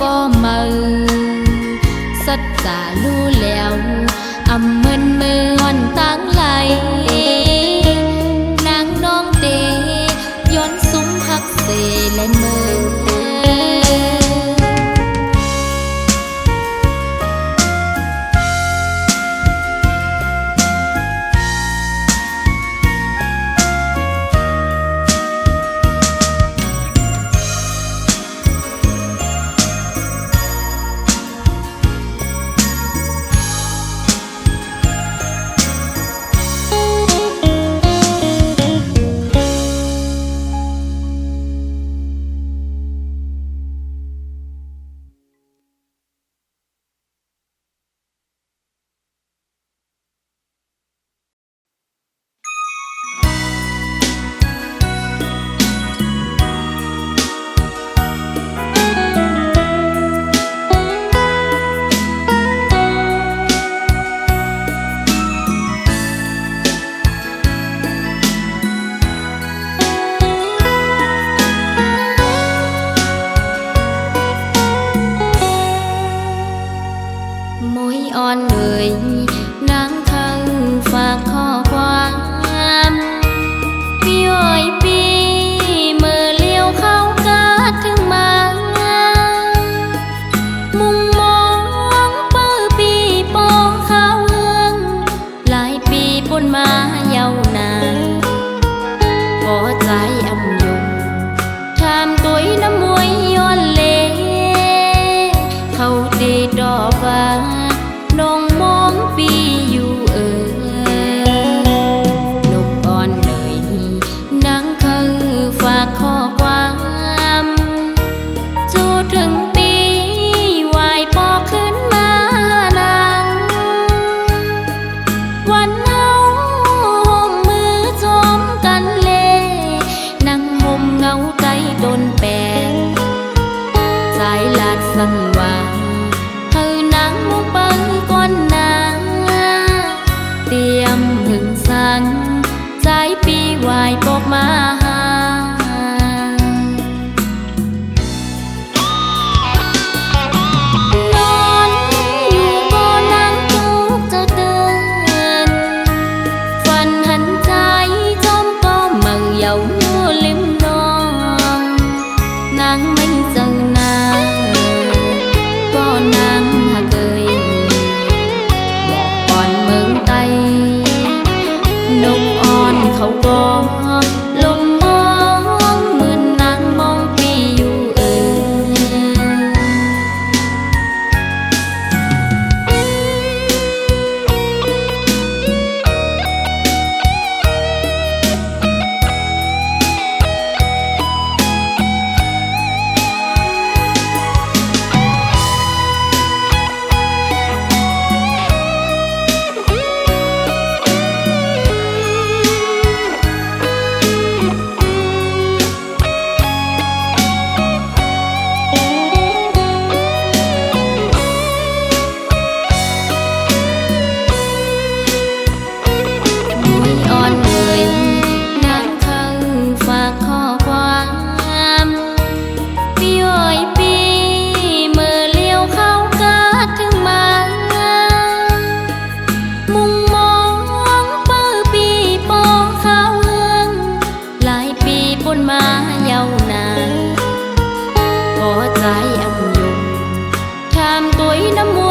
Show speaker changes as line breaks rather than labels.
có mơ sắt cả lu lèo âm mơn mơ hoàn táng lại nàng non têย้อนsúng hắc xề lại mơอ่อนเอ่ยนางข้างฝากข้อความพี่อ้อยปีเมื่อเลี้ยวเข้ากาดถึงมามุงมองเปิดปีปองข้าวเฮืองหลายปีปนมาเยาวนานพอใจอำอยู่ทำตัวน้ำมวยย้อนเลเขาดีดอกว่าน้องมองปีอยู่นกอ่อนเลยนางคือฝากข้อความจูถึงปีวายปอขึ้นมานางวันเฮาห่มมือจอมกันเลนั่งห่มเงาใจโดนแปงสายลาดสั่นว่าเตรียมหึงสังใจปีวายปกมาหานอนอยู่บ่นั่งจุกเจ้าเตือนฝันหันใจจอมก็มั่งเยาว์ลิมนองนางไม่เจอนางก็นางหากเคยบอกก่อนเมืองไตนกอ่อนเขาก็ลมมองเหมือนนางมองปีอยู่มาเยาวนานพอใจอำอยู่ทำตัวน้ำมัว